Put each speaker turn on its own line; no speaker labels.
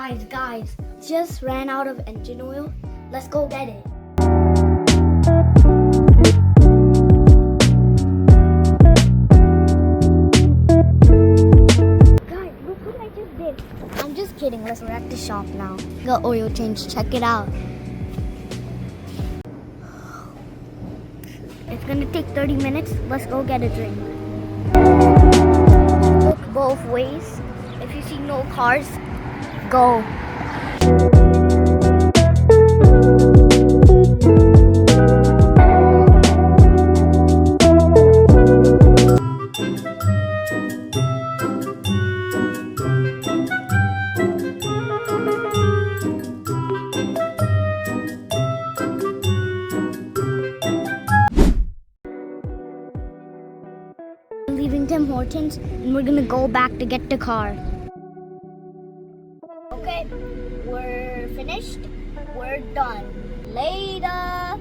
Guys, just ran out of engine oil. Let's go get it. Guys, look what I just did. I'm just kidding. Let's wreck the shop now. The oil change. Check it out. It's gonna take 30 minutes. Let's go get a drink. Look both ways. If you see no cars, go. I'm leaving Tim Hortons and we're gonna go back to get the car. Okay, we're finished. We're done. Later.